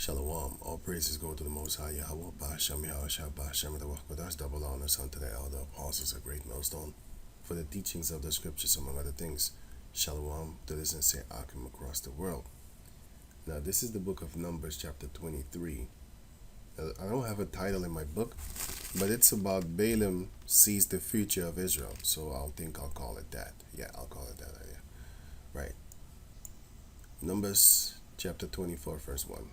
Shalom. All praises go to the Most High Yahweh, Ba'ashem Yahweh, Ba'ashem Yahweh, double honors unto the elder apostles, a great millstone, for the teachings of the scriptures, among other things. Shalom to this and say Akim across the world. Now, this is the book of Numbers, chapter 23. I don't have a title in my book, but it's about Balaam sees the future of Israel, so I'll call it that. Yeah, I'll call it that. Yeah. Right. Numbers, chapter 24, verse 1.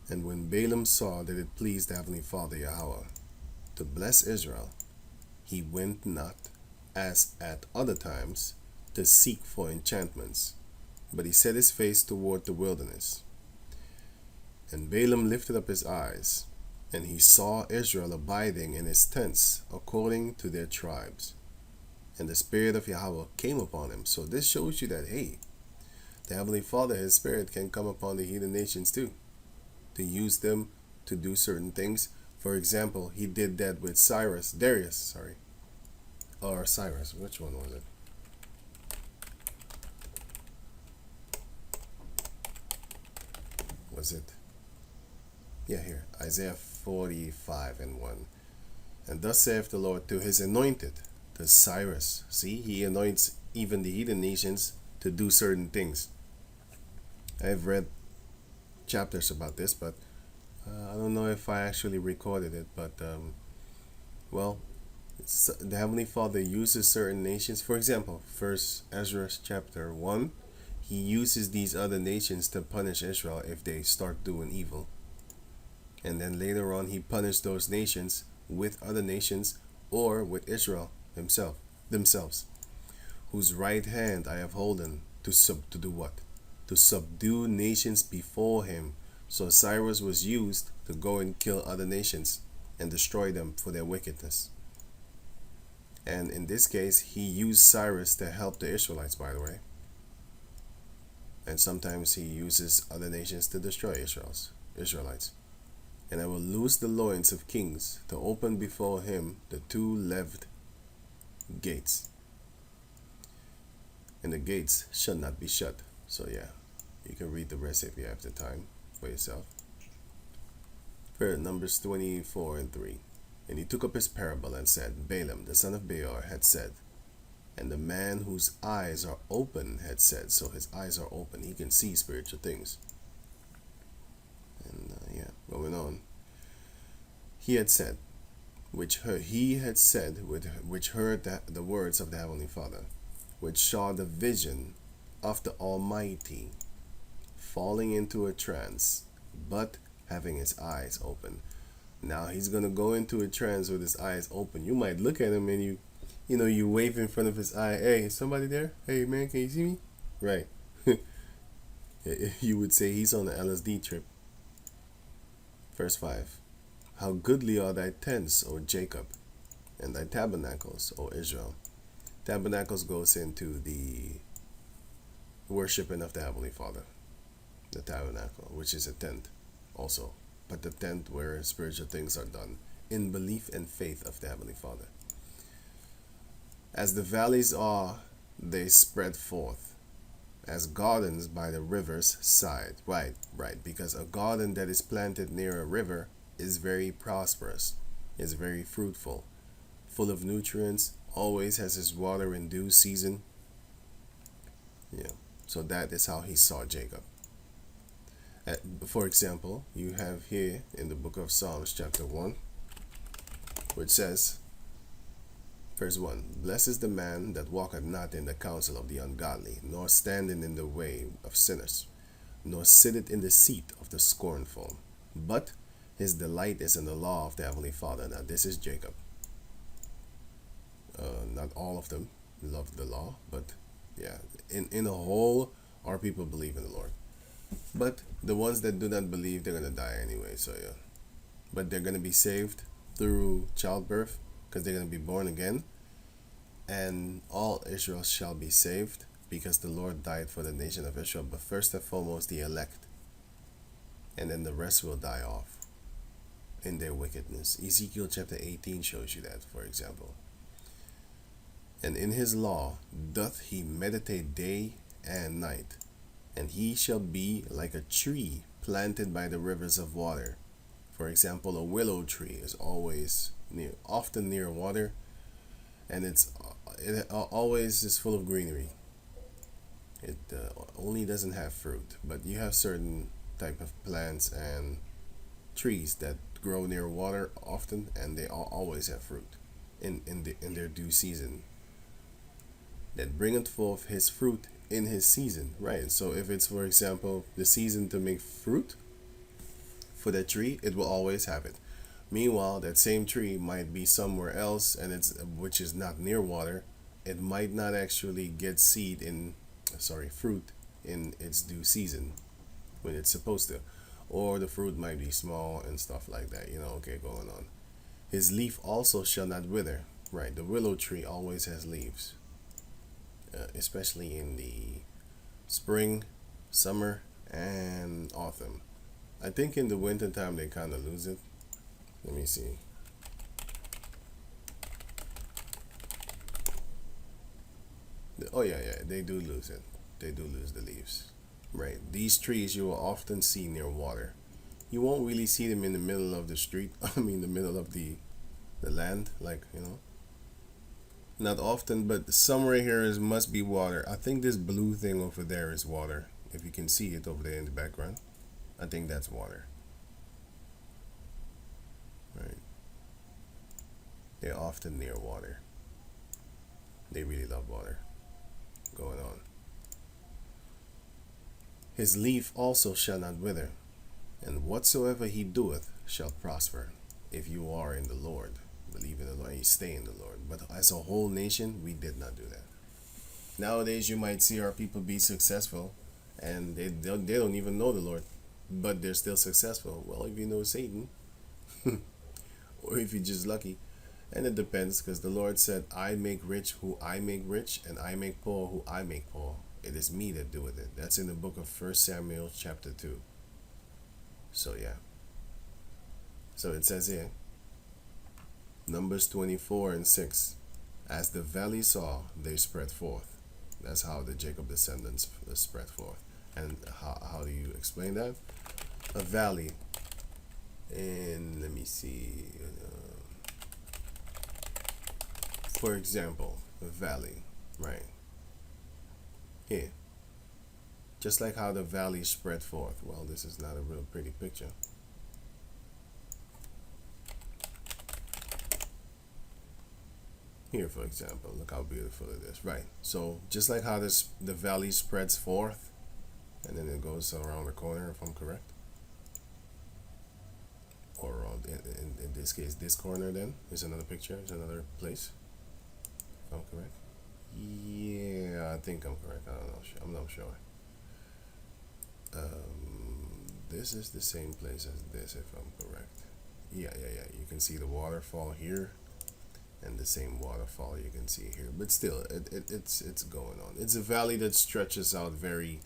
And when Balaam saw that it pleased the Heavenly Father Yahweh to bless Israel, he went not, as at other times, to seek for enchantments, but he set his face toward the wilderness. And Balaam lifted up his eyes, and he saw Israel abiding in his tents, according to their tribes. And the Spirit of Yahweh came upon him. So this shows you that, hey, the Heavenly Father, His Spirit can come upon the heathen nations too, to use them to do certain things. For example, he did that with Cyrus, or Cyrus, which one was it? Was it? Yeah, here, Isaiah 45 and 1. And thus saith the Lord to his anointed, to Cyrus. See, he anoints even the heathen nations to do certain things. I've read chapters about this, but I don't know if I actually recorded it, but well, the Heavenly Father uses certain nations. For example, first Ezra chapter 1, he uses these other nations to punish Israel if they start doing evil. And then later on, he punished those nations with other nations or with Israel themselves, whose right hand I have holden to do what? To subdue nations before him. So Cyrus was used to go and kill other nations and destroy them for their wickedness. And in this case, he used Cyrus to help the Israelites, by the way. And sometimes he uses other nations to destroy Israelites. And I will loose the loins of kings to open before him the two leved gates. And the gates shall not be shut. So yeah, you can read the rest if you have the time for yourself. Numbers 24 and 3. And he took up his parable and said, Balaam, the son of Beor, had said, and the man whose eyes are open had said. So his eyes are open. He can see spiritual things. And going on. He had said, which heard the words of the Heavenly Father, which saw the vision of the Almighty, falling into a trance, but having his eyes open. Now he's going to go into a trance with his eyes open. You might look at him and you wave in front of his eye. Hey, is somebody there? Hey, man, can you see me? Right. You would say he's on the LSD trip. Verse 5. How goodly are thy tents, O Jacob, and thy tabernacles, O Israel. Tabernacles goes into the worshiping of the Heavenly Father. The tabernacle, which is a tent also, but the tent where spiritual things are done in belief and faith of the Heavenly Father. As the valleys are, they spread forth, as gardens by the river's side. Right, because a garden that is planted near a river is very prosperous, is very fruitful, full of nutrients, always has his water in due season. Yeah, so that is how he saw Jacob. For example, you have here in the book of Psalms chapter 1, which says, verse 1, Blessed is the man that walketh not in the counsel of the ungodly, nor standeth in the way of sinners, nor sitteth in the seat of the scornful, but his delight is in the law of the Heavenly Father. Now this is Jacob. Not all of them love the law, but yeah, in a whole, our people believe in the Lord. But the ones that do not believe, they're going to die anyway, so yeah. But they're going to be saved through childbirth, because they're going to be born again. And all Israel shall be saved, because the Lord died for the nation of Israel. But first and foremost, the elect. And then the rest will die off in their wickedness. Ezekiel chapter 18 shows you that, for example. And in his law doth he meditate day and night, And he shall be like a tree planted by the rivers of water. For example, a willow tree is often near water, and it always is full of greenery. It only doesn't have fruit, but you have certain type of plants and trees that grow near water often, and they always have fruit in their due season. That bringeth forth his fruit in his season, right? So if it's, for example, the season to make fruit for that tree, it will always have it. Meanwhile, that same tree might be somewhere else, and it's which is not near water. It might not actually get fruit in its due season when it's supposed to, or the fruit might be small and stuff like that. Okay, going on. His leaf also shall not wither. Right, the willow tree always has leaves, especially in the spring, summer, and autumn. I think in the winter time they kind of lose it. Let me see. Oh yeah, yeah, they do lose it. They do lose the leaves. Right. These trees you will often see near water. You won't really see them in the middle of the street. I mean, the middle of the land, not often, but somewhere here must be water. I think this blue thing over there is water. If you can see it over there in the background, I think that's water. Right. They're often near water. They really love water. Going on. His leaf also shall not wither, and whatsoever he doeth shall prosper. If you are in the Lord, believe in the Lord, you stay in the Lord. But as a whole nation, we did not do that. Nowadays, you might see our people be successful, and they don't even know the Lord, but they're still successful. Well, if you know Satan, or if you're just lucky, and it depends, because the Lord said, I make rich who I make rich, and I make poor who I make poor. It is me that doeth it. That's in the book of 1 Samuel chapter 2. So yeah. So it says here, Numbers 24:6. As the valley saw, they spread forth. That's how the Jacob descendants spread forth. And how do you explain that? A valley. And let me see. For example, a valley, right? Here. Just like how the valley spread forth. Well, this is not a real pretty picture. Here, for example, look how beautiful it is. Right. So just like how the valley spreads forth, and then it goes around the corner, if I'm correct. Or around, in this case, this corner then is another picture, is another place. If I'm correct. Yeah, I think I'm correct. I don't know. I'm not sure. This is the same place as this, if I'm correct. Yeah. You can see the waterfall here, and the same waterfall you can see here. But still, it's going on. It's a valley that stretches out very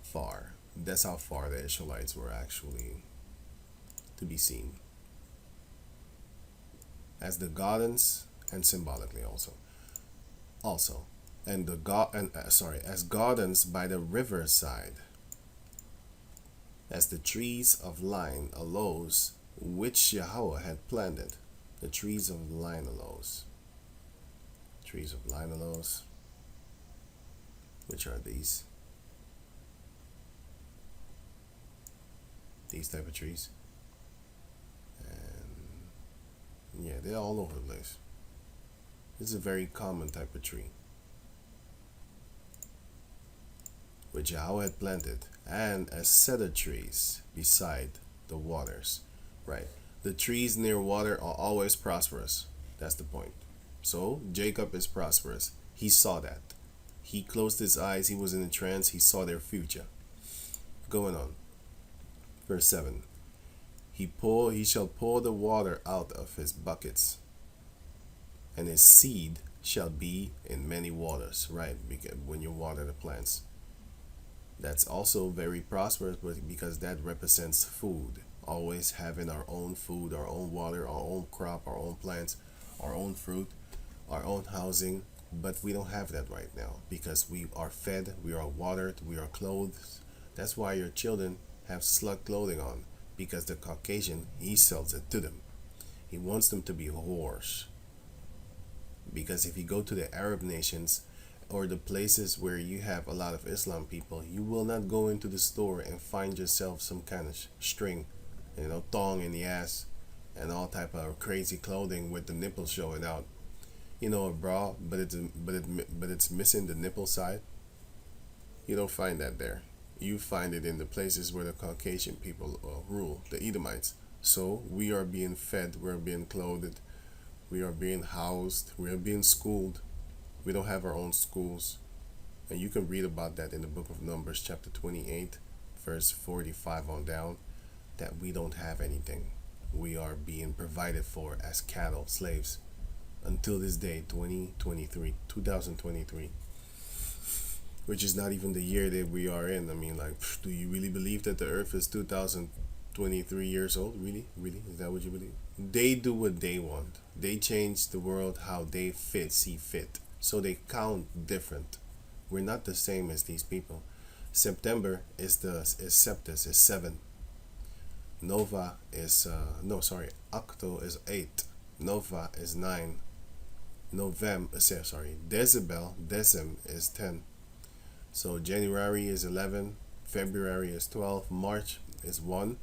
far. That's how far the Israelites were actually to be seen. As the gardens, and symbolically also. And as gardens by the riverside, as the trees of line aloes, which Yahweh had planted. The trees of line aloes. Trees of line aloes. Which are these? These type of trees. And yeah, they're all over the place. This is a very common type of tree, which Yahweh had planted, and as cedar trees beside the waters. Right. The trees near water are always prosperous. That's the point. So Jacob is prosperous. He saw that. He closed his eyes. He was in a trance. He saw their future. Going on. Verse 7. He shall pour the water out of his buckets, and his seed shall be in many waters. Right, because when you water the plants. That's also very prosperous, because that represents food. Always having our own food, our own water, our own crop, our own plants, our own fruit, our own housing, But we don't have that right now because we are fed, we are watered, we are clothed. That's why your children have slut clothing on, because the Caucasian, he sells it to them. He wants them to be whores. Because if you go to the Arab nations or the places where you have a lot of Islam people, you will not go into the store and find yourself some kind of string, thong in the ass and all type of crazy clothing with the nipples showing out. A bra, but it's missing the nipple side. You don't find that there. You find it in the places where the Caucasian people rule, the Edomites. So we are being fed, we're being clothed, we are being housed, we are being schooled. We don't have our own schools. And you can read about that in the book of Numbers, chapter 28, verse 45 on down, that we don't have anything. We are being provided for as cattle, slaves, until this day, 2023, which is not even the year that we are in. I mean, like, do you really believe that the earth is 2023 years old? Really? Is that what you believe? They do what they want. They change the world how they see fit. So they count different. We're not the same as these people. September is Septus is 7. Nova is Octo is 8. Nova is 9. Decem is 10. So January is 11, February is 12, March is 1.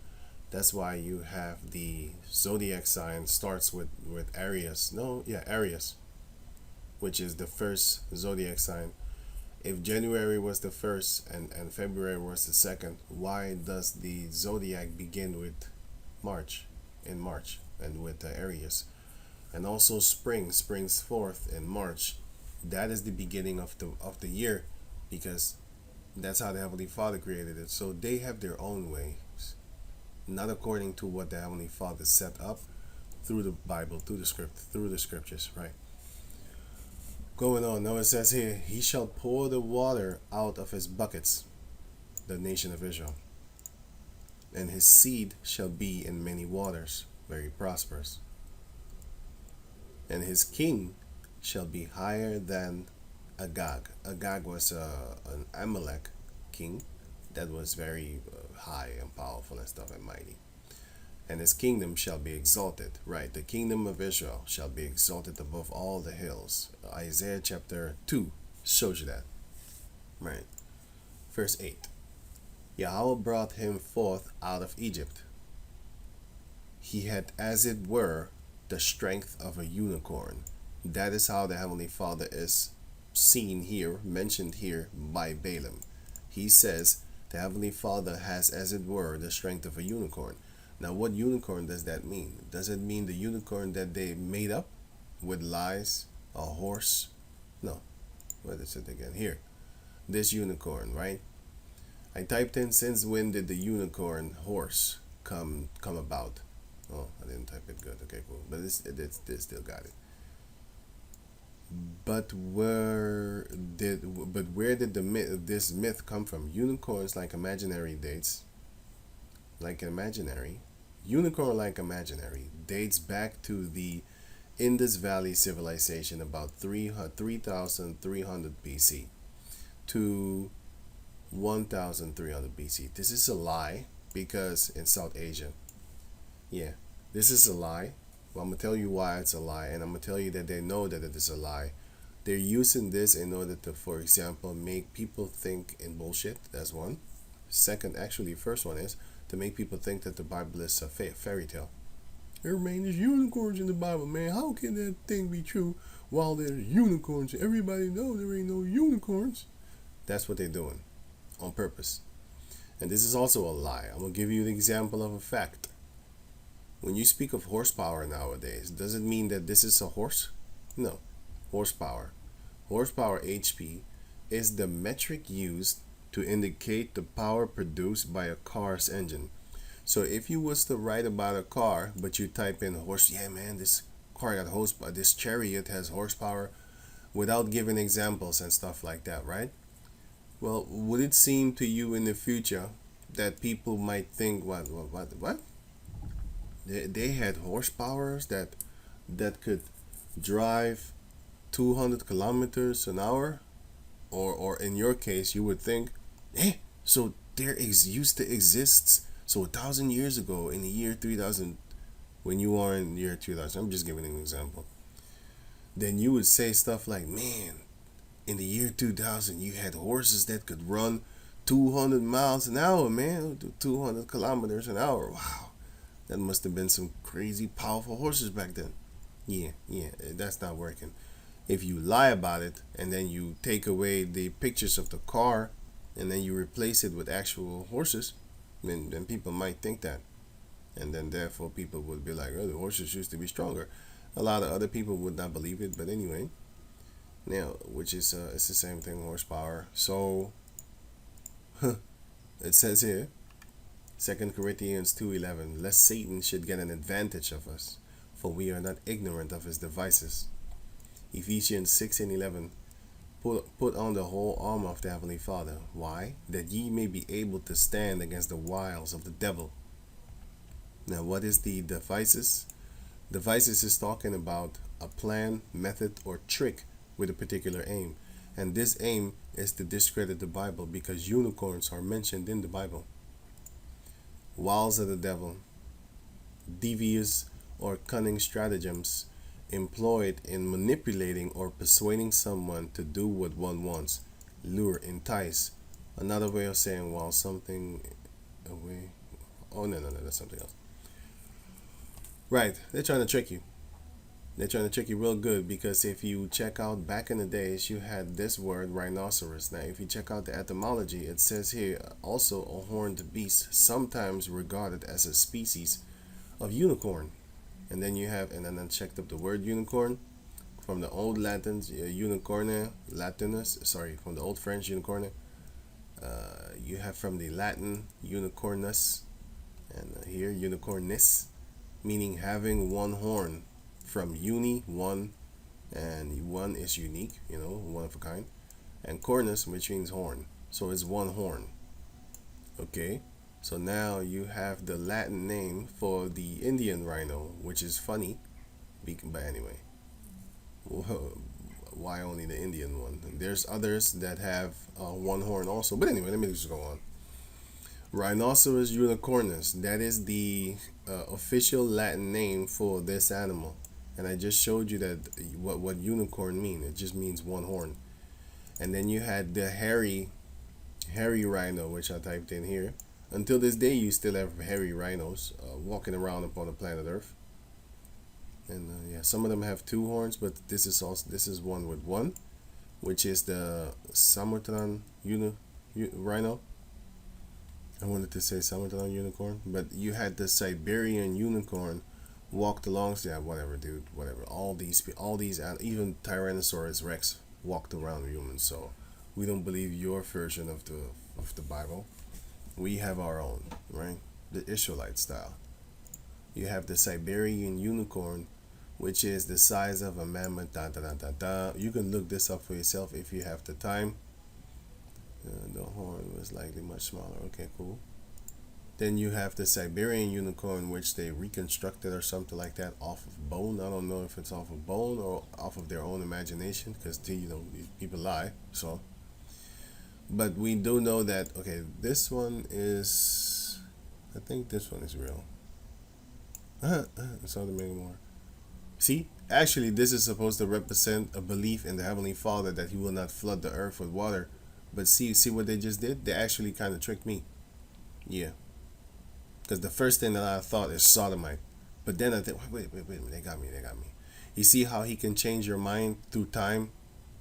That's why you have the zodiac sign starts with Aries. Aries, which is the first zodiac sign. If January was the first and February was the second, why does the zodiac begin with March, and with Aries? And also springs forth in March. That is the beginning of the year, because that's how the Heavenly Father created it. So they have their own ways, not according to what the Heavenly Father set up through the Bible, through the scriptures, right? Going on, now it says here, he shall pour the water out of his buckets, the nation of Israel, and his seed shall be in many waters, very prosperous. And his king shall be higher than Agag. Agag was an Amalek king that was very high and powerful and stuff and mighty. And his kingdom shall be exalted. Right, the kingdom of Israel shall be exalted above all the hills. Isaiah chapter 2 shows you that. Right. Verse 8. Yahweh brought him forth out of Egypt. He had, as it were, the strength of a unicorn. That is how the Heavenly Father is seen here, mentioned here by Balaam. He says the Heavenly Father has, as it were, the strength of a unicorn. Now, what unicorn does that mean? Does it mean the unicorn that they made up with lies, a horse? No. What is it again? Here. This unicorn, right? I typed in, since when did the unicorn horse come about? Oh, I didn't type it good. Okay, cool. But it still got it. But where did this myth come from? Unicorns like imaginary dates. Unicorn like imaginary dates back to the Indus Valley civilization about 3,300 BC to 1,300 BC. This is a lie, because in South Asia. Yeah, this is a lie. Well, I'm going to tell you why it's a lie, and I'm going to tell you that they know that it is a lie. They're using this in order to, for example, make people think in bullshit. That's one. Second, actually, first one is to make people think that the Bible is a fairy tale. Man, there's unicorns in the Bible, man. How can that thing be true while there's unicorns? Everybody knows there ain't no unicorns. That's what they're doing on purpose. And this is also a lie. I'm going to give you an example of a fact. When you speak of horsepower nowadays, does it mean that this is a horse? No. Horsepower. Horsepower, HP, is the metric used to indicate the power produced by a car's engine. So if you was to write about a car, but you type in horse, yeah man, this car got horsepower, this chariot has horsepower, without giving examples and stuff like that, right? Well, would it seem to you in the future that people might think, what? They had horsepowers that could drive 200 kilometers an hour, or in your case, you would think, so there used to exist. So 1,000 years ago, in the year 3000, when you are in the year 2000, I'm just giving an example. Then you would say stuff like, man, in the year 2000, you had horses that could run 200 miles an hour, man, 200 kilometers an hour. Wow, that must have been some crazy powerful horses back then. Yeah, that's not working. If you lie about it and then you take away the pictures of the car and then you replace it with actual horses, then people might think that. And then therefore people would be like, oh, the horses used to be stronger. A lot of other people would not believe it, but anyway. Now, which is it's the same thing, horsepower. So it says here, 2 Corinthians 2:11, lest Satan should get an advantage of us, for we are not ignorant of his devices. Ephesians 6:11, put on the whole armor of the Heavenly Father. Why? That ye may be able to stand against the wiles of the devil. Now, what is the devices? Devices is talking about a plan, method, or trick with a particular aim. And this aim is to discredit the Bible, because unicorns are mentioned in the Bible. Wiles of the devil, devious or cunning stratagems employed in manipulating or persuading someone to do what one wants. Lure, entice. Another way of saying, while something away. Oh, no, that's something else. Right, they're trying to trick you. They're trying to trick you real good, because if you check out back in the days, you had this word rhinoceros. Now, if you check out the etymology, it says here also a horned beast, sometimes regarded as a species of unicorn. And then you have, and then I checked up the word unicorn from the old Latins, unicorne, Latinus, sorry, from the old French unicorne. You have from the Latin unicornus, and here unicornis, meaning having one horn. From uni, one, and one is unique, one of a kind, and cornus, which means horn, so it's one horn. Okay, so now you have the Latin name for the Indian rhino, which is funny, but anyway, why only the Indian one? There's others that have one horn also, but anyway, let me just go on. Rhinoceros unicornus, that is the official Latin name for this animal. And I just showed you that what unicorn mean. It just means one horn. And then you had the hairy rhino, which I typed in here. Until this day, you still have hairy rhinos walking around upon the planet Earth. And yeah, some of them have two horns, but this is one with one, which is the Sumatran rhino. I wanted to say Sumatran unicorn, but you had the Siberian unicorn. Walked alongside, whatever, dude, whatever. All these, even Tyrannosaurus Rex walked around humans. So we don't believe your version of the Bible. We have our own, right? The Israelite style. You have the Siberian unicorn, which is the size of a mammoth. You can look this up for yourself if you have the time. The horn was likely much smaller. Okay, cool. Then you have the Siberian unicorn, which they reconstructed or something like that off of bone. I don't know if it's off of bone or off of their own imagination, because these people lie. So, but we do know that. Okay, this one is. I think this one is real. It's not to make it more. See, actually, this is supposed to represent a belief in the Heavenly Father that He will not flood the earth with water. But see what they just did? They actually kind of tricked me. Yeah. Because the first thing that I thought is sodomite. But then I think, wait, they got me. You see how he can change your mind through time?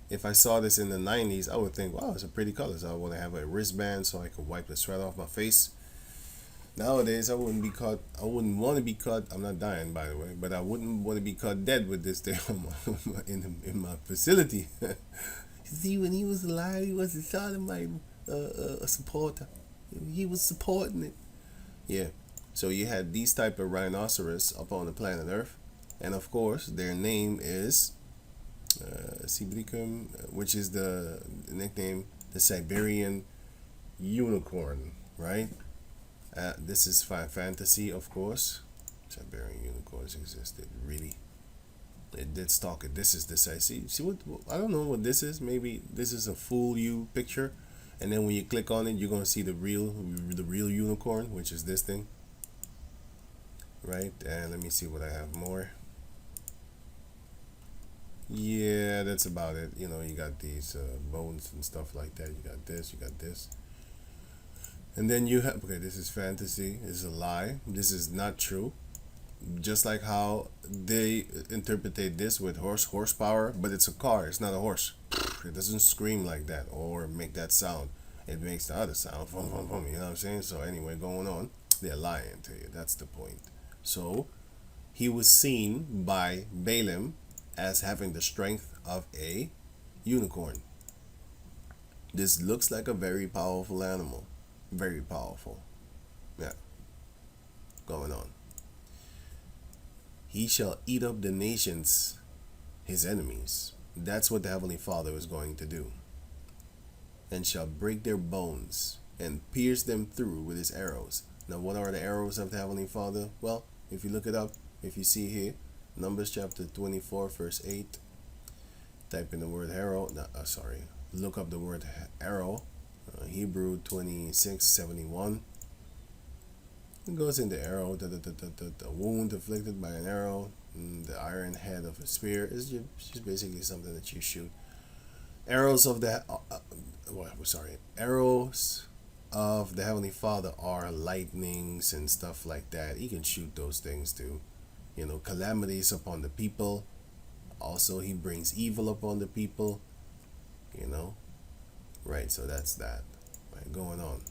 If I saw this in the 90s, I would think, wow, it's a pretty color. So I want to have a wristband so I could wipe the sweat off my face. Nowadays, I wouldn't be caught. I wouldn't want to be caught. I'm not dying, by the way, but I wouldn't want to be caught dead with this thing in my facility. See, when he was alive, he was a sodomite supporter. He was supporting it. Yeah, so you had these type of rhinoceros up on the planet Earth, and of course their name is Sibricum, which is the nickname, the Siberian unicorn, right? This is fantasy, of course. Siberian unicorns existed, really? Let's talk it. This is this. I see what I don't know what this is. Maybe this is a full you picture, and then when you click on it, you're gonna see the real unicorn, which is this thing, right? And let me see what I have more. Yeah, that's about it. You got these bones and stuff like that. You got this. You got this. And then you have, okay, this is fantasy. This is a lie. This is not true. Just like how they interpretate this with horsepower, but it's a car. It's not a horse. It doesn't scream like that or make that sound. It makes the other sound. Vroom, vroom, vroom, you know what I'm saying? So anyway, going on, they're lying to you. That's the point. So he was seen by Balaam as having the strength of a unicorn. This looks like a very powerful animal. Very powerful. Yeah. Going on. He shall eat up the nations, his enemies. That's what the Heavenly Father is going to do. And shall break their bones and pierce them through with his arrows. Now, what are the arrows of the Heavenly Father? Well, if you look it up, if you see here, Numbers chapter 24, verse 8, type in the word arrow. Look up the word arrow. Hebrew 26:71. It goes in the arrow, the wound inflicted by an arrow, the iron head of a spear is just basically something that you shoot. Arrows of the arrows of the Heavenly Father are lightnings and stuff like that. He can shoot those things too. Calamities upon the people. Also, he brings evil upon the people. Right, so that's that. Right, going on.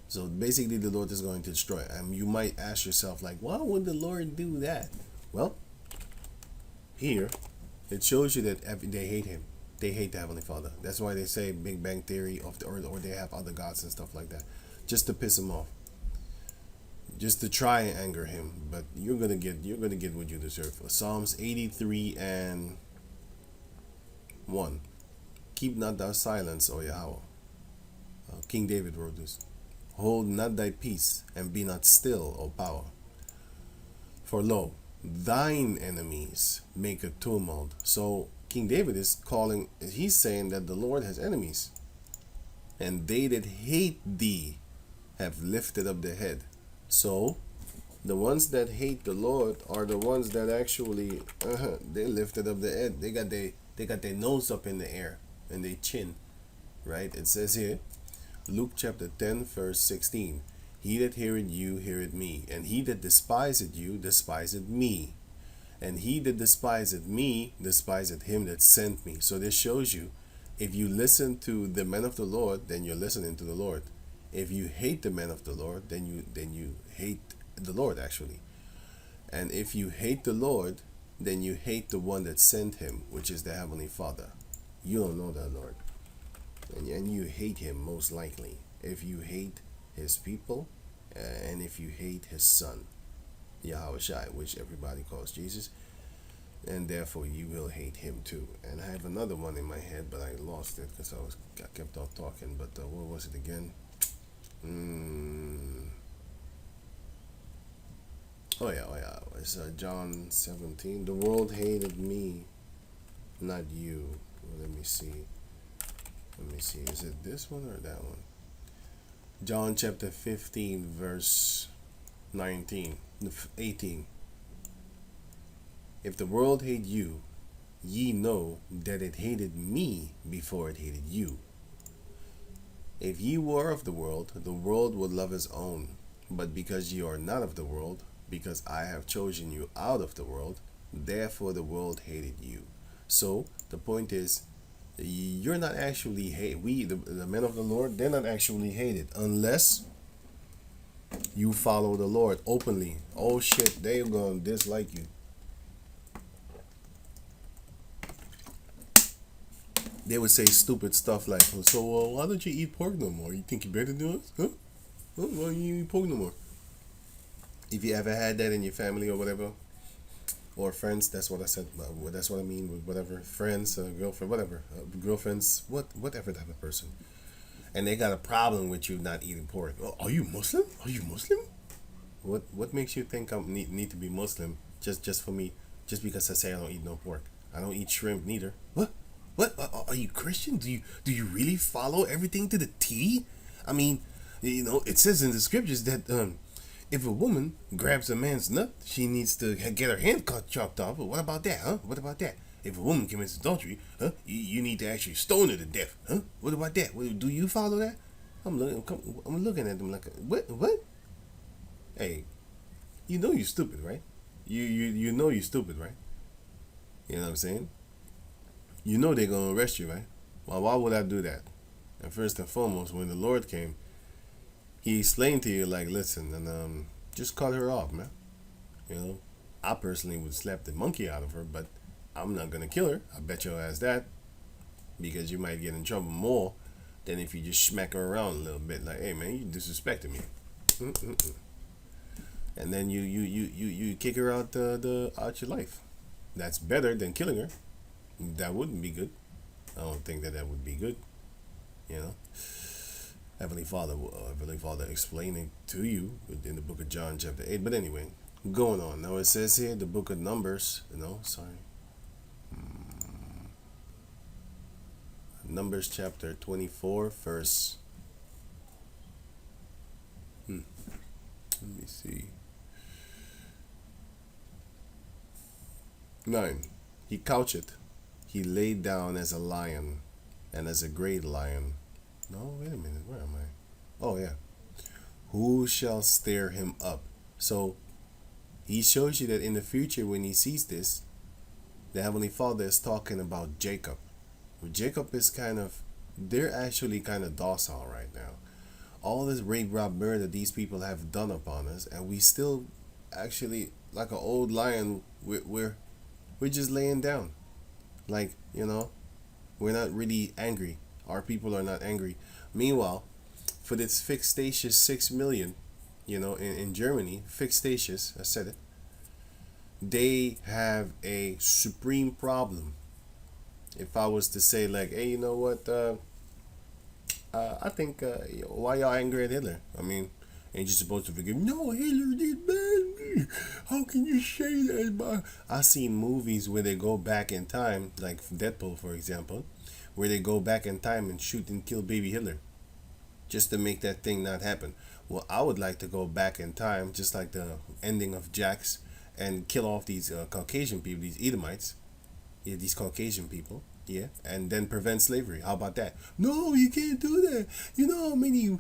So basically, the Lord is going to destroy. You might ask yourself, like, why would the Lord do that? Well, here, it shows you that they hate him. They hate the Heavenly Father. That's why they say Big Bang Theory or they have other gods and stuff like that, just to piss him off, just to try and anger him. But you're gonna get what you deserve. Psalms 83 and 1. Keep not thy silence, O Yahweh. King David wrote this. Hold not thy peace, and be not still, O power. For lo, thine enemies make a tumult. So King David he's saying that the Lord has enemies. And they that hate thee have lifted up their head. So the ones that hate the Lord are the ones that actually they lifted up their head. They got their nose up in the air and their chin. Right? It says here, Luke chapter 10, verse 16. He that heareth you, heareth me. And he that despiseth you, despiseth me. And he that despiseth me, despiseth him that sent me. So this shows you, if you listen to the men of the Lord, then you're listening to the Lord. If you hate the men of the Lord, then you hate the Lord, actually. And if you hate the Lord, then you hate the one that sent him, which is the Heavenly Father. You don't know that Lord. And you hate him most likely if you hate his people and if you hate his son, Yahweh Shai, which everybody calls Jesus, and therefore you will hate him too. And I have another one in my head, but I lost it because I kept on talking. But what was it again? Oh yeah. It's John 17. The world hated me, not you. Well, let me see. Is it this one or that one? John chapter 15, verse 18. If the world hate you, ye know that it hated me before it hated you. If ye were of the world would love his own. But because ye are not of the world, because I have chosen you out of the world, therefore the world hated you. So the point is, you're not actually hate. The men of the Lord, they're not actually hated unless you follow the Lord openly. Oh shit, they're gonna dislike you. They would say stupid stuff like, so why don't you eat pork no more? You think you better do us? Huh? Why don't you eat pork no more? If you ever had that in your family or whatever, or friends, that's what I said. That's what I mean with whatever. Friends, girlfriend, whatever. Girlfriends, whatever type of person. And they got a problem with you not eating pork. Oh, are you Muslim? Are you Muslim? What makes you think I need to be Muslim just for me just because I say I don't eat no pork. I don't eat shrimp neither. What? What? Are you Christian? Do you really follow everything to the T? I mean, it says in the scriptures that if a woman grabs a man's nut, she needs to get her hand chopped off. But what about that, huh? What about that? If a woman commits adultery, huh? You need to actually stone her to death, huh? What about that? Do you follow that? I'm looking at them like, what? What? Hey, you know you're stupid, right? You know you're stupid, right? You know what I'm saying? You know they're gonna arrest you, right? Well, why would I do that? And first and foremost, when the Lord came, He explained to you like, listen, and just cut her off, man. You know, I personally would slap the monkey out of her, but I'm not gonna kill her. I bet your ass that, because you might get in trouble more than if you just smack her around a little bit, like, hey man, you disrespecting me. Mm-mm-mm. And then you kick her out out your life. That's better than killing her. That wouldn't be good. I don't think that would be good. You know, Heavenly Father explaining to you in the book of John chapter 8. But anyway, going on. Now it says here, the book of Numbers. No, sorry. Numbers chapter 24, verse. Let me see. 9. He coucheth. He laid down as a lion, and as a great lion. No, wait a minute. Where am I? Oh, yeah. Who shall stir him up? So, he shows you that in the future, when he sees this, the Heavenly Father is talking about Jacob. Jacob is they're actually kind of docile right now. All this rape, rob, murder these people have done upon us, and we still actually, like an old lion, we're just laying down. Like, we're not really angry. Our people are not angry. Meanwhile, for this fictitious 6 million, in Germany, fictitious, I said it, they have a supreme problem. If I was to say, like, hey, you know what, I think, why y'all angry at Hitler? I mean, ain't you supposed to forgive? No, Hitler did bad. How can you say that? I've seen movies where they go back in time, like Deadpool, for example, where they go back in time and shoot and kill baby Hitler just to make that thing not happen. Well, I would like to go back in time, just like the ending of Jax, and kill off these Caucasian people, these Edomites, yeah, these Caucasian people, yeah, and then prevent slavery. How about that? No, you can't do that. You know how many,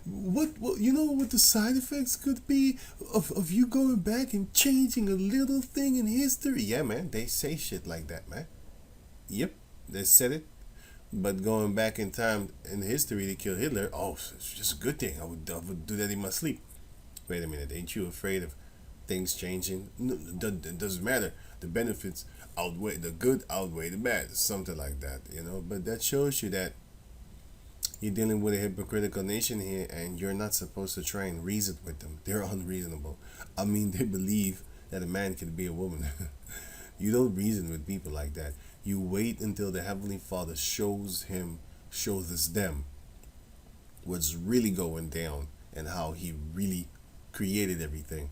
what you know what the side effects could be of you going back and changing a little thing in history? Yeah, man, they say shit like that, man. Yep, they said it. But going back in time in history to kill Hitler, oh, it's just a good thing. I would do that in my sleep. Wait a minute, ain't you afraid of things changing? No, it doesn't matter. The benefits outweigh the good, outweigh the bad, something like that, But that shows you that you're dealing with a hypocritical nation here, and you're not supposed to try and reason with them. They're unreasonable. I mean, they believe that a man can be a woman. You don't reason with people like that. You wait until the Heavenly Father shows us them what's really going down and how He really created everything,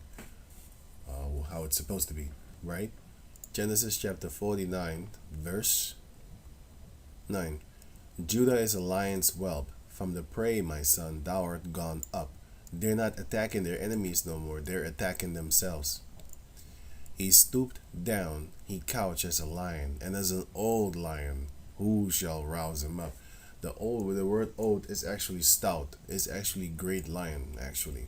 how it's supposed to be, right? Genesis chapter 49, verse 9. Judah is a lion's whelp. From the prey, my son, thou art gone up. They're not attacking their enemies no more. They're attacking themselves. He stooped down, he couched as a lion, and as an old lion, who shall rouse him up? The word old is actually stout. It's actually great lion, actually.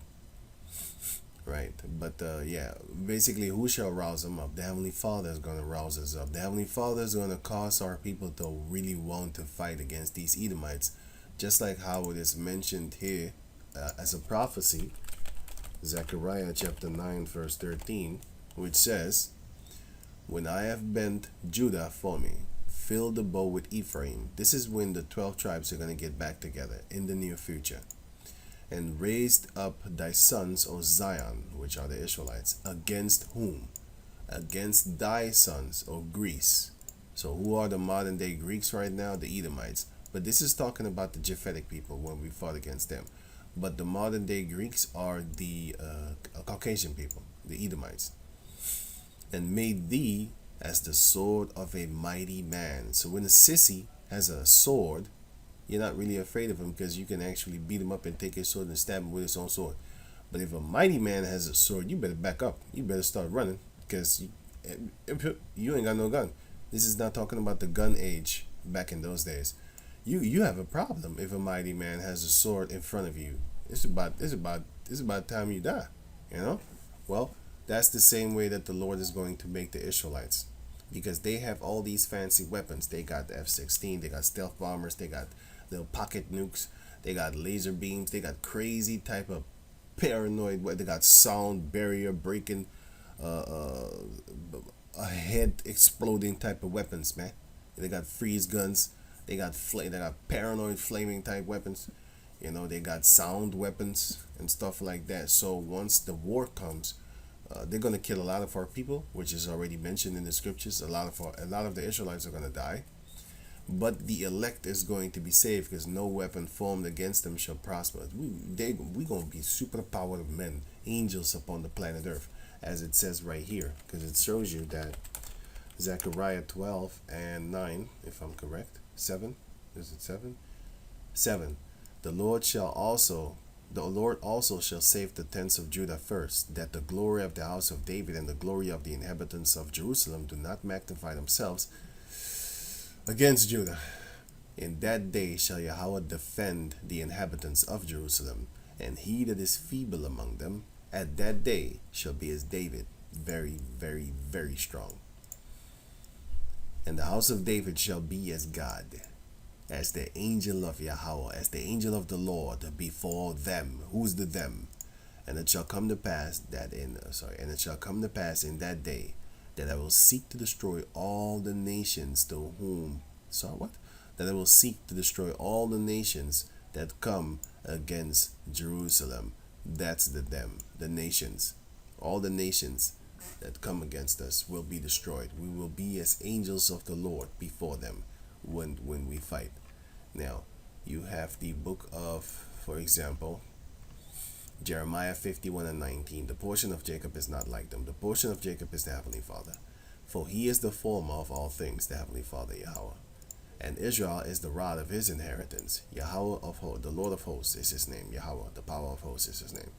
Right? But yeah, basically, who shall rouse him up? The Heavenly Father is going to rouse us up. The Heavenly Father is going to cause our people to really want to fight against these Edomites, just like how it is mentioned here as a prophecy, Zechariah chapter 9, verse 13. Which says, when I have bent Judah for me, filled the bow with Ephraim. This is when the 12 tribes are going to get back together in the near future. And raised up thy sons, O Zion, which are the Israelites, against whom? Against thy sons, O Greece. So who are the modern day Greeks right now? The Edomites. But this is talking about the Japhetic people when we fought against them. But the modern day Greeks are the Caucasian people, the Edomites. and made thee as the sword of a mighty man. So when a sissy has a sword, you're not really afraid of him because you can actually beat him up and take his sword and stab him with his own sword. But if a mighty man has a sword, you better back up. You better start running because you ain't got no gun. This is not talking about the gun age back in those days. You have a problem if a mighty man has a sword in front of you. It's about time you die. You know? Well, that's the same way that the Lord is going to make the Israelites. Because they have all these fancy weapons. They got the F-16, they got stealth bombers, they got little pocket nukes, they got laser beams, they got crazy type of paranoid, they got sound barrier breaking, a head exploding type of weapons, man. They got freeze guns, they got paranoid flaming type weapons. They got sound weapons and stuff like that. So once the war comes, they're gonna kill a lot of our people, which is already mentioned in the scriptures. A lot of the Israelites are gonna die, but the elect is going to be saved because no weapon formed against them shall prosper. We gonna be super powered men, angels upon the planet Earth, as it says right here, because it shows you that Zechariah 12 and 9, if I'm correct, 7. Is it 7? 7. The Lord also shall save the tents of Judah first, that the glory of the house of David and the glory of the inhabitants of Jerusalem do not magnify themselves against Judah. In that day shall Yahweh defend the inhabitants of Jerusalem, and he that is feeble among them at that day shall be as David, very, very, very strong. And the house of David shall be as God, as the angel of Yahweh, as the angel of the Lord before them. Who's the them? And it shall come to pass in that day that I will seek to destroy all the nations to whom that I will seek to destroy all the nations that come against Jerusalem. That's the them, the nations. All the nations that come against us will be destroyed. We will be as angels of the Lord before them when we fight. Now, you have the book of, for example, Jeremiah 51 and 19. The portion of Jacob is not like them. The portion of Jacob is the Heavenly Father. For he is the former of all things, the Heavenly Father Yahweh. And Israel is the rod of his inheritance. Yahweh of hosts, the Lord of hosts is his name. Yahweh, the power of hosts is his name.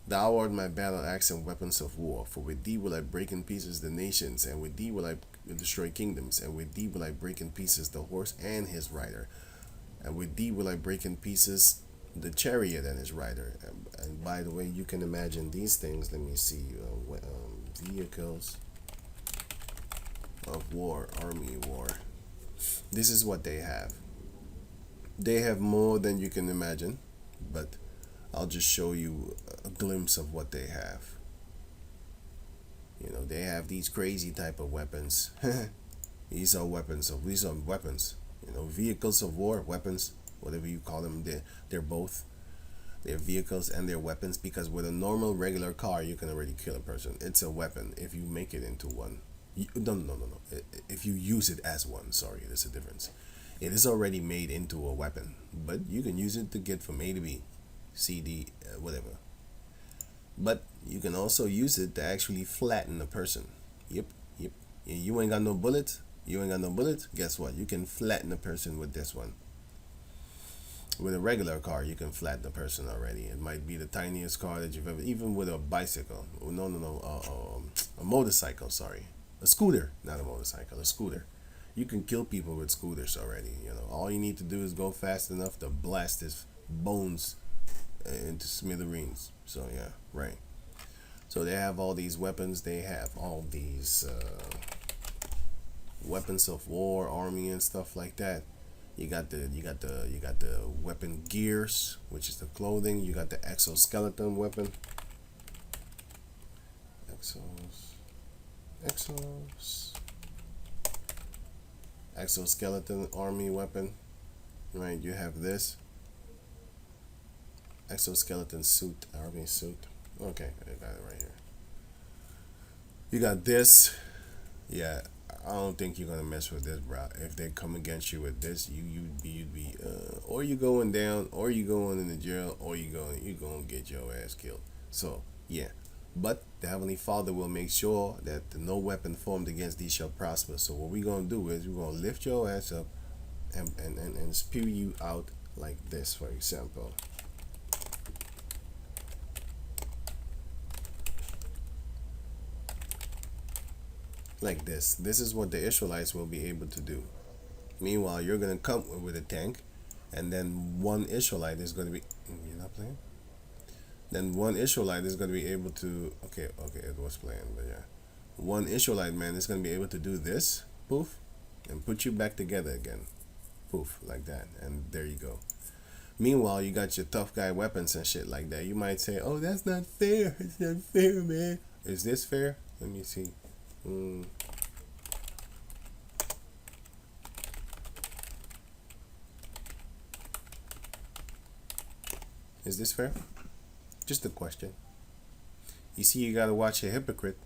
Thou art my battle axe and weapons of war. For with thee will I break in pieces the nations, and with thee will I destroy kingdoms, and with thee will I break in pieces the horse and his rider, and with thee will I break in pieces the chariot and his rider. And by the way, you can imagine these things. Let me see. Vehicles of war, army war. This is what they have. They have more than you can imagine, but I'll just show you a glimpse of what they have. They have these crazy type of weapons. These are weapons. Vehicles of war, weapons, whatever you call them. They're both. They're vehicles and they're weapons, because with a normal regular car you can already kill a person. It's a weapon if you make it into one. No. If you use it as one, sorry, there's a difference. It is already made into a weapon, but you can use it to get from A to B, C, D, whatever. But you can also use it to actually flatten a person. Yep. You ain't got no bullets. Guess what? You can flatten a person with this one. With a regular car, you can flatten a person already. It might be the tiniest car that you've ever, even with a bicycle. A motorcycle, sorry. A scooter, not a motorcycle, a scooter. You can kill people with scooters already. All you need to do is go fast enough to blast his bones into smithereens. So yeah, right. So they have all these weapons. They have all these weapons of war, army, and stuff like that. You got the weapon gears, which is the clothing. You got the exoskeleton weapon. Exoskeleton army weapon. Right, you have this exoskeleton suit, army suit. Okay, I got it right here. You got this. Yeah, I don't think you're gonna mess with this, bro. If they come against you with this, you'd be or you going down, or you going in the jail, or you gonna get your ass killed. So yeah, But the Heavenly Father will make sure that no weapon formed against thee shall prosper. So what we're going to do is we're going to lift your ass up and spew you out like this, for example. Like this. This is what the Israelites will be able to do. Meanwhile, you're going to come with a tank, and then one Israelite is going to be... You're not playing? Then one Israelite is going to be able to... Okay, it was playing, but yeah. One Israelite man is going to be able to do this, poof, and put you back together again. Poof, like that. And there you go. Meanwhile, you got your tough guy weapons and shit like that. You might say, oh, that's not fair. It's not fair, man. Is this fair? Let me see. Is this fair? Just a question. You see, you gotta watch a hypocrite.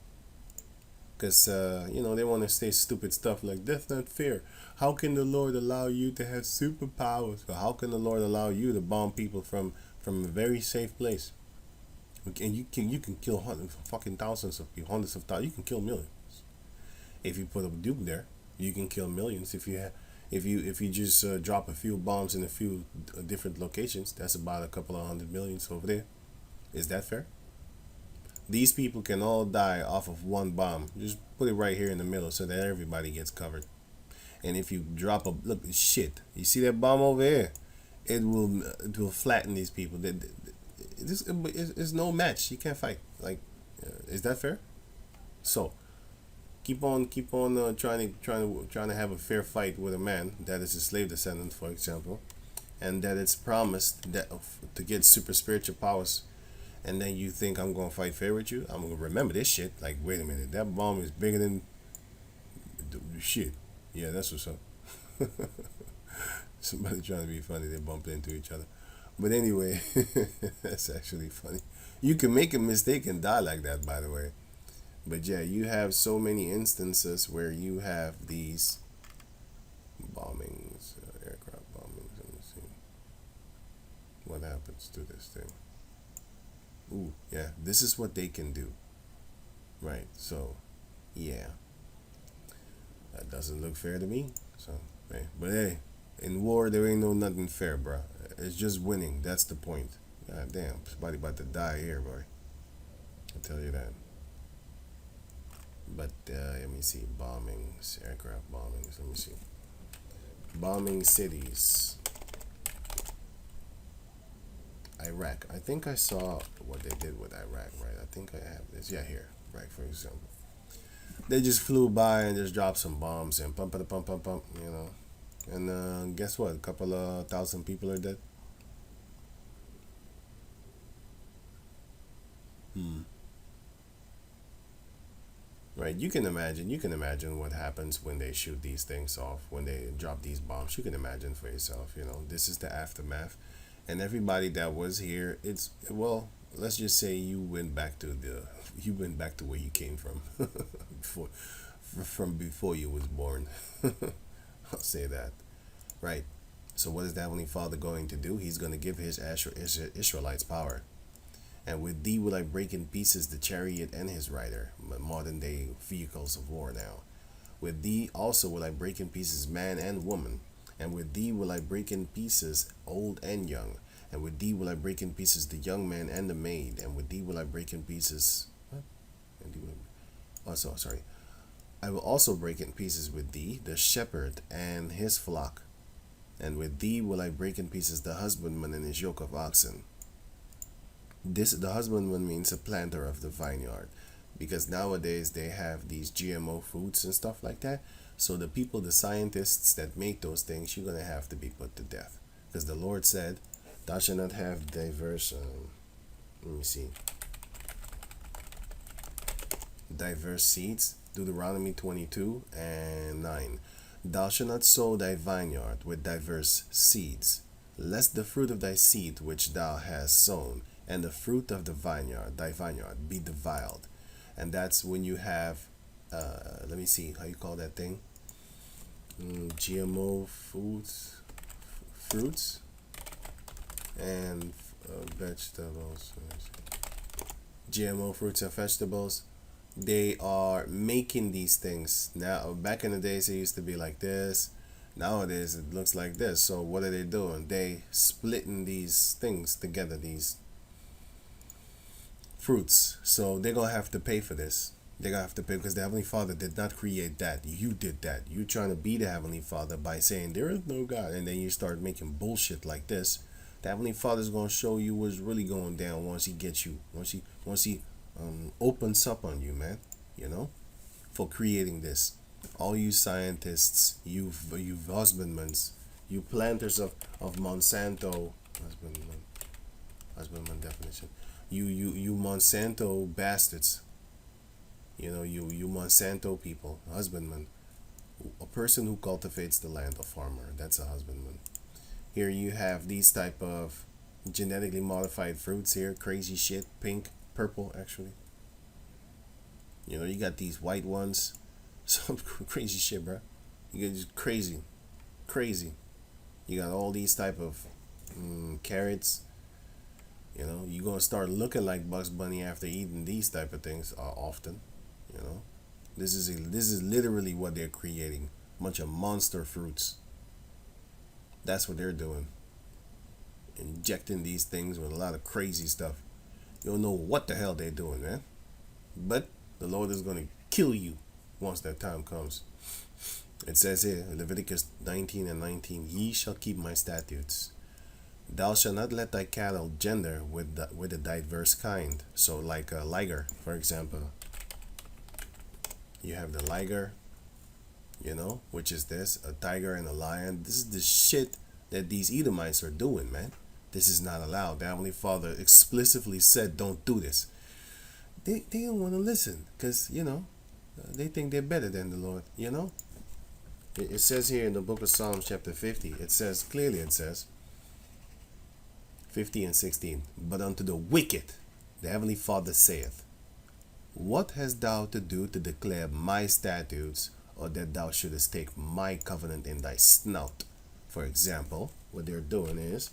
Because, they want to say stupid stuff like, that's not fair. How can the Lord allow you to have superpowers? Or how can the Lord allow you to bomb people from a very safe place? And you can kill fucking thousands of people, hundreds of thousands. You can kill millions. If you put a duke there, you can kill millions. If you just drop a few bombs in a few different locations, that's about a couple of 100 millions over there. Is that fair? These people can all die off of one bomb. Just put it right here in the middle so that everybody gets covered. And if you drop a look, shit, you see that bomb over here? It will flatten these people. This is no match. You can't fight. Like, is that fair? So keep on trying to have a fair fight with a man that is a slave descendant, for example, and that it's promised that to get super spiritual powers. And then you think I'm gonna fight fair with you? I'm gonna remember this shit. Like, wait a minute, that bomb is bigger than shit. Yeah, that's what's up. Somebody trying to be funny, they bumped into each other. But anyway, that's actually funny. You can make a mistake and die like that, by the way. But yeah, you have so many instances where you have these bombings, aircraft bombings. Let me see what happens to this thing. Ooh, yeah, this is what they can do. Right, so, yeah. That doesn't look fair to me. So, hey, but hey, in war, there ain't no nothing fair, bro. It's just winning. That's the point. God damn, somebody about to die here, boy. I'll tell you that. But, let me see. Bombings, aircraft bombings. Let me see. Bombing cities. Iraq. I think I saw what they did with Iraq, right? I think I have this. Yeah, here, right, for example. They just flew by and just dropped some bombs and pump, And guess what? A couple of thousand people are dead. Right, you can imagine what happens when they shoot these things off, when they drop these bombs. You can imagine for yourself, this is the aftermath. And everybody that was here, let's just say you went back to where you came from before you was born. I'll say that. Right. So what is the Heavenly Father going to do? He's going to give his Israelites power. And with thee will I break in pieces the chariot and his rider, modern day vehicles of war now. With thee also will I break in pieces man and woman. And with thee will I break in pieces old and young. And with thee will I break in pieces the young man and the maid. And with thee will I break in pieces... What? Sorry. I will also break in pieces with thee the shepherd and his flock. And with thee will I break in pieces the husbandman and his yoke of oxen. The husbandman means a planter of the vineyard. Because nowadays they have these GMO foods and stuff like that. So the people, the scientists that make those things, you're going to have to be put to death. Because the Lord said, thou shalt not have diverse seeds. Deuteronomy 22 and 9. Thou shalt not sow thy vineyard with diverse seeds, lest the fruit of thy seed which thou hast sown, and the fruit of thy vineyard, be defiled. And that's when you have, let me see, how you call that thing? GMO fruits and vegetables. GMO fruits and vegetables. They are making these things now. Back in the days, it used to be like this. Nowadays, it looks like this. So what are they doing? They splitting these things together, these fruits. So they're gonna have to pay for this. They're gonna have to pay because the Heavenly Father did not create that. You did that. You trying to be the Heavenly Father by saying there is no God, and then you start making bullshit like this. The Heavenly Father's gonna show you what's really going down once he gets you. Once he opens up on you, man. You know, for creating this. All you scientists, you husbandmen, you planters of Monsanto, husbandman definition. You Monsanto bastards. You know, you Monsanto people, husbandman. A person who cultivates the land, a farmer. That's a husbandman. Here you have these type of genetically modified fruits here, crazy shit, pink, purple actually. You know, you got these white ones, some crazy shit, bro. You get just crazy, crazy. You got all these type of carrots. You know, you're gonna start looking like Bugs Bunny after eating these type of things often. You know, this is literally what they're creating. A bunch of monster fruits. That's what they're doing. Injecting these things with a lot of crazy stuff. You don't know what the hell they're doing, man. But the Lord is gonna kill you once that time comes. It says here, Leviticus 19:19, ye shall keep my statutes. Thou shalt not let thy cattle gender with a diverse kind. So like a liger, for example. You have the liger, you know, which is this, a tiger and a lion. This is the shit that these Edomites are doing, man. This is not allowed. The Heavenly Father explicitly said, don't do this. They don't want to listen because, you know, they think they're better than the Lord, you know. It says here in the book of Psalms chapter 50, it says, clearly it says, 50 and 16, but unto the wicked, the Heavenly Father saith, what hast thou to do to declare my statutes, or that thou shouldest take my covenant in thy snout? For example, what they're doing is,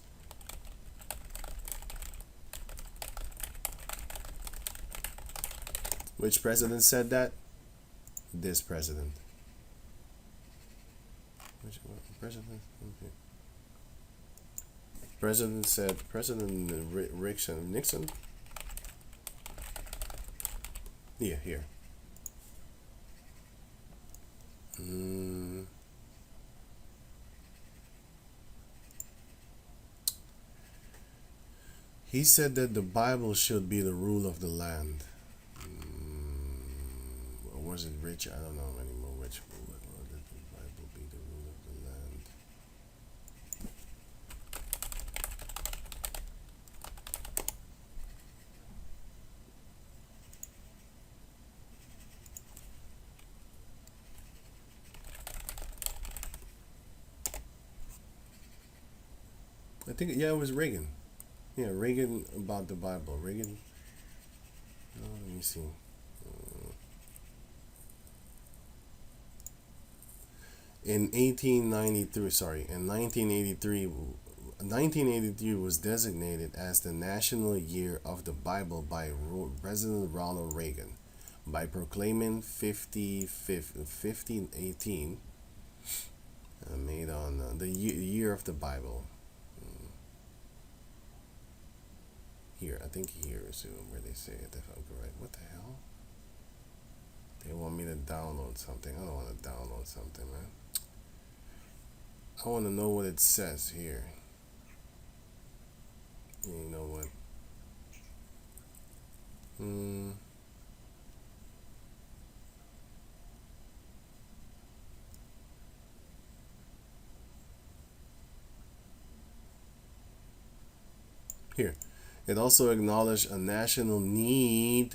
which president said that? This president. Which president? Okay. President said, President Nixon. Yeah, here. He said that the Bible should be the rule of the land. Or was it Rich? I don't know anymore. Which rule? Or did the Bible be the rule of the land? I think, yeah, it was Reagan. Yeah, Reagan about the Bible. Reagan. Oh, let me see. In 1983 was designated as the National Year of the Bible by President Ronald Reagan by proclaiming 1518 made on the year of the Bible. Here, I think here is where they say it, if I'm correct. What the hell? They want me to download something. I don't want to download something, man. I want to know what it says here. You know what? Here. It also acknowledged a national need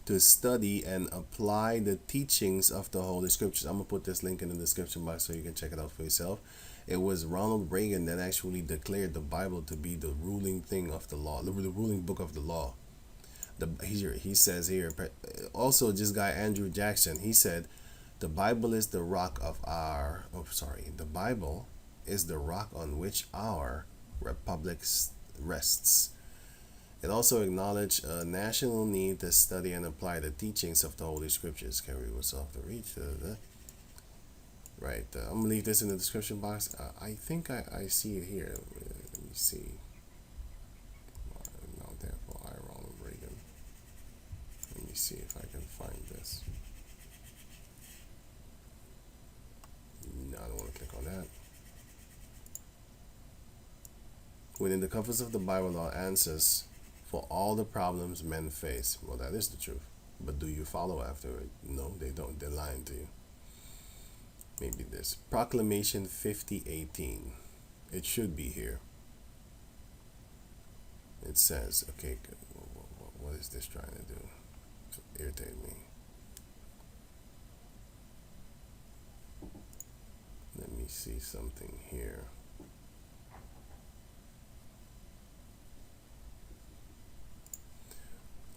to study and apply the teachings of the Holy Scriptures. I'm going to put this link in the description box so you can check it out for yourself. It was Ronald Reagan that actually declared the Bible to be the ruling thing of the law, the ruling book of the law. He says here, also this guy Andrew Jackson, he said, the Bible is the rock of our, the Bible is the rock on which our republic rests. It also acknowledged a national need to study and apply the teachings of the Holy Scriptures. Carry what's off the reach. Right. I'm going to leave this in the description box. I think I see it here. Let me see. Now, therefore, I, Ronald Reagan. Let me see if I can find this. No, I don't want to click on that. Within the covers of the Bible are answers for all the problems men face. Well, that is the truth. But do you follow after it? No, they don't. They're lying to you. Maybe this. Proclamation 50:18. It should be here. It says, okay, what is this trying to do? To irritate me. Let me see something here.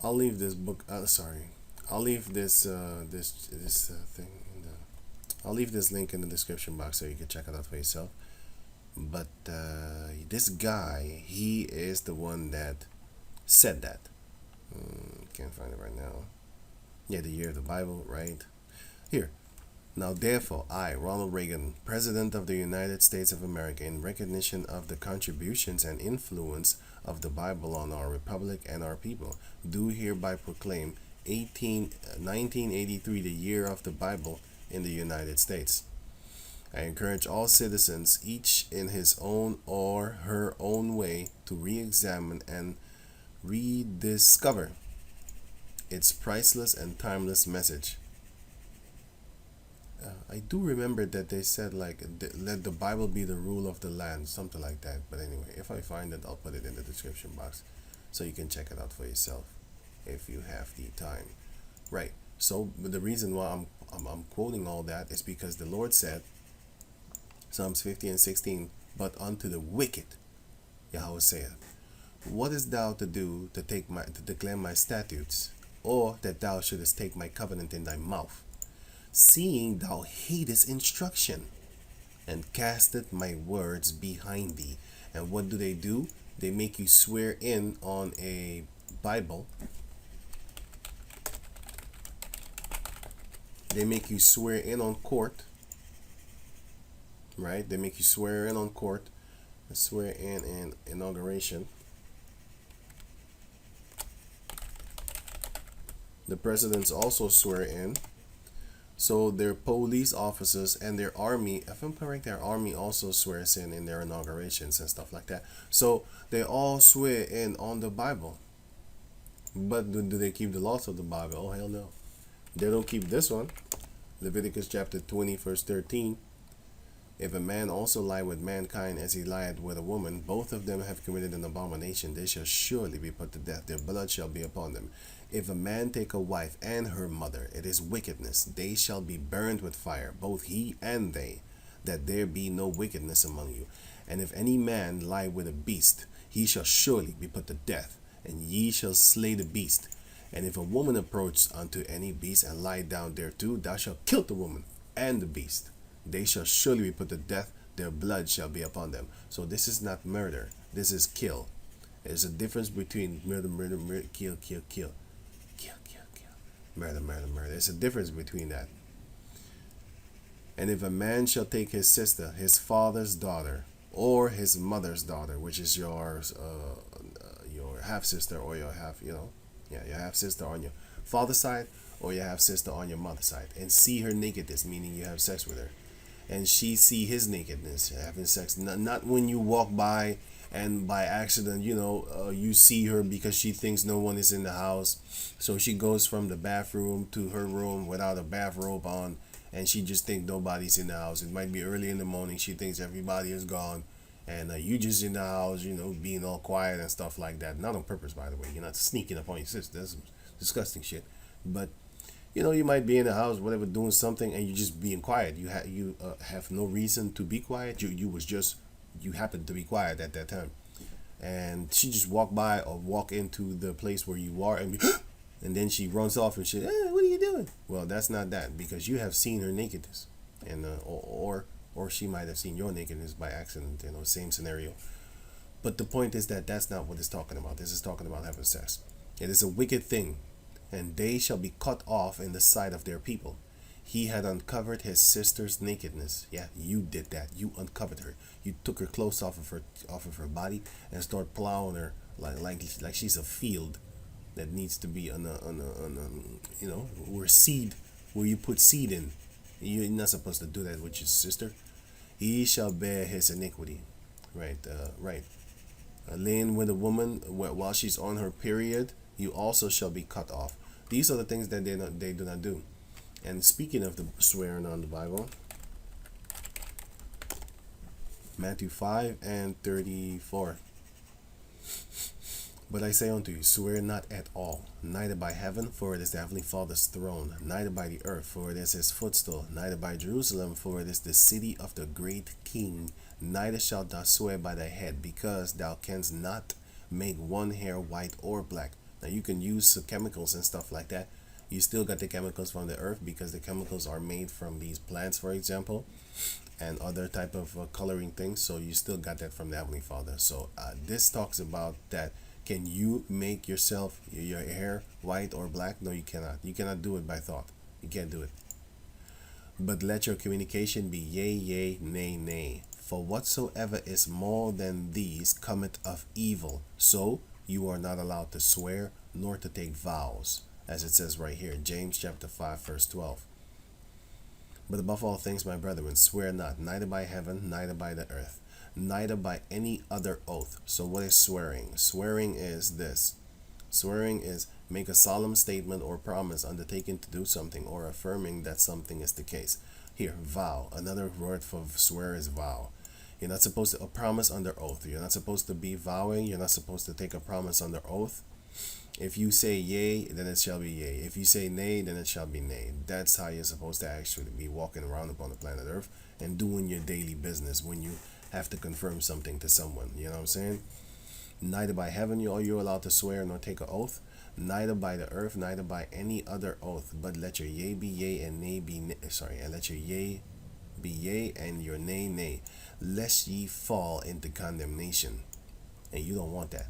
I'll leave this book. I'll leave this thing. I'll leave this link in the description box so you can check it out for yourself. But this guy, he is the one that said that. Can't find it right now. Yeah, the year of the Bible, right? Here. Now, therefore, I, Ronald Reagan, President of the United States of America, in recognition of the contributions and influence of the Bible on our republic and our people, do hereby proclaim 1983 the year of the Bible in the United States. I encourage all citizens, each in his own or her own way, to re-examine and rediscover its priceless and timeless message. I do remember that they said, like, let the Bible be the rule of the land, something like that. But anyway, if I find it, I'll put it in the description box so you can check it out for yourself if you have the time. Right. So the reason why I'm quoting all that is because the Lord said, Psalms 50:16, but unto the wicked, Yahweh saith, what is thou to do to declare my statutes, or that thou shouldest take my covenant in thy mouth, seeing thou hatest instruction, and casteth my words behind thee? And what do? They make you swear in on a Bible. They make you swear in on court. Right? They make you swear in on court. Swear in inauguration. The presidents also swear in. So their police officers and their army, if I'm correct, their army also swears in their inaugurations and stuff like that. So they all swear in on the Bible. But do they keep the laws of the Bible? Oh, hell no. They don't keep this one. Leviticus chapter 20, verse 13. If a man also lie with mankind as he lieth with a woman, both of them have committed an abomination. They shall surely be put to death. Their blood shall be upon them. If a man take a wife and her mother, it is wickedness. They shall be burned with fire, both he and they, that there be no wickedness among you. And if any man lie with a beast, he shall surely be put to death, and ye shall slay the beast. And if a woman approach unto any beast and lie down thereto, thou shalt kill the woman and the beast. They shall surely be put to death, their blood shall be upon them. So this is not murder, this is kill. There's a difference between murder, kill, murder. There's a difference between that. And if a man shall take his sister, his father's daughter, or his mother's daughter, which is your half sister, or your your half sister on your father's side, or your half sister on your mother's side, and see her nakedness, meaning you have sex with her, and she see his nakedness, having sex, not when you walk by and by accident, you see her because she thinks no one is in the house, so she goes from the bathroom to her room without a bathrobe on, and she just thinks nobody's in the house. It might be early in the morning, she thinks everybody is gone, and you just in the house, being all quiet and stuff like that. Not on purpose, by the way. You're not sneaking up on your sister. That's disgusting shit. But you might be in the house, whatever, doing something, and you just being quiet. You have no reason to be quiet. You happen to be quiet at that time, and she just walk by or walk into the place where you are, and then she runs off and shit. What are you doing? Well, that's not that, because you have seen her nakedness, and or she might have seen your nakedness by accident. Same scenario. But the point is that that's not what it's talking about. This is talking about having sex. It is a wicked thing, and they shall be cut off in the sight of their people. He had uncovered his sister's nakedness. Yeah, you did that. You uncovered her. You took her clothes off of her body and started plowing her like she's a field that needs to be on a where you put seed in. You're not supposed to do that with your sister. He shall bear his iniquity. Right, right. Laying with a woman while she's on her period, you also shall be cut off. These are the things that they do not do. And speaking of the swearing on the Bible, Matthew 5 and 34. But I say unto you, swear not at all, neither by heaven, for it is the heavenly Father's throne, neither by the earth, for it is his footstool, neither by Jerusalem, for it is the city of the great King. Neither shalt thou swear by thy head, because thou canst not make one hair white or black. Now you can use chemicals and stuff like that. You still got the chemicals from the earth, because the chemicals are made from these plants, for example, and other type of coloring things. So you still got that from the Heavenly Father. So this talks about that. Can you make your hair white or black? No, you cannot. You cannot do it by thought. You can't do it. But let your communication be yea, yea, nay, nay. For whatsoever is more than these cometh of evil. So you are not allowed to swear nor to take vows, as it says right here, James chapter 5, verse 12. But above all things, my brethren, swear not, neither by heaven, neither by the earth, neither by any other oath. So what is swearing? Swearing is this. Swearing is make a solemn statement or promise undertaking to do something or affirming that something is the case. Here, vow. Another word for swear is vow. You're not supposed to a promise under oath. You're not supposed to be vowing. You're not supposed to take a promise under oath. If you say yea, then it shall be yea. If you say nay, then it shall be nay. That's how you're supposed to actually be walking around upon the planet Earth and doing your daily business when you have to confirm something to someone. You know what I'm saying? Neither by heaven are you allowed to swear nor take an oath, neither by the earth, neither by any other oath, but let your yea be yea and nay be nay. And let your yea be yea and your nay nay, lest ye fall into condemnation. And you don't want that.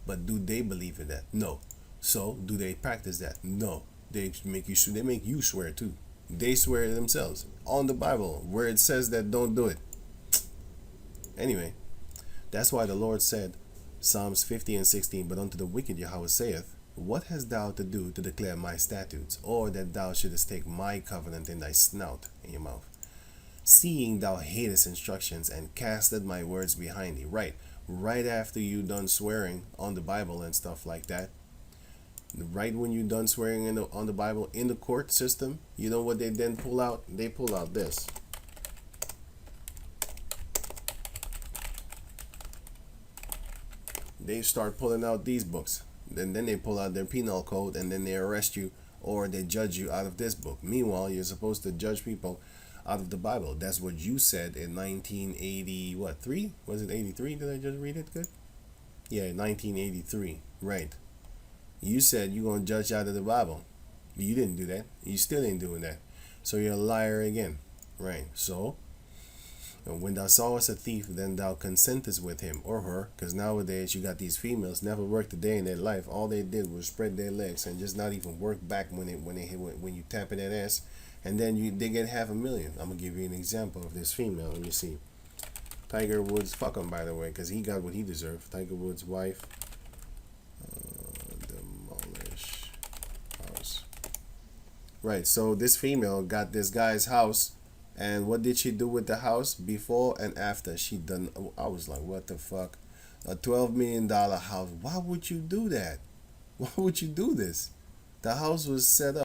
But do they believe in that? No. So do they practice that? No. They make you swear too. They swear themselves on the Bible where it says that don't do it. Anyway, that's why the Lord said, Psalms 50 and 16, but unto the wicked Yahweh saith, what hast thou to do to declare my statutes, or that thou shouldest take my covenant in thy snout, in your mouth? Seeing thou hatest instructions and casteth my words behind thee. Right after you done swearing on the Bible and stuff like that, right when you done swearing on the Bible in the court system, you know what they then pull out? They pull out this. They start pulling out these books. Then they pull out their penal code, and then they arrest you or they judge you out of this book. Meanwhile, you're supposed to judge people out of the Bible. That's what you said in 1980, what, 3? Was it 83? Did I just read it good? Yeah, 1983. Right. You said you're going to judge out of the Bible. You didn't do that. You still ain't doing that. So you're a liar again. Right. So, and when thou sawest a thief, then thou consentest with him or her, because nowadays you got these females never worked a day in their life. All they did was spread their legs and just not even work back when you tapping that ass, and then they get $500,000. I'm gonna give you an example of this female. Let me see. Tiger Woods, fuck him by the way, because he got what he deserved. Tiger Woods' wife, demolish house. Right. So this female got this guy's house. And what did she do with the house before and after? She done. I was like, what the fuck? A $12 million house. Why would you do that? Why would you do this? The house was set up.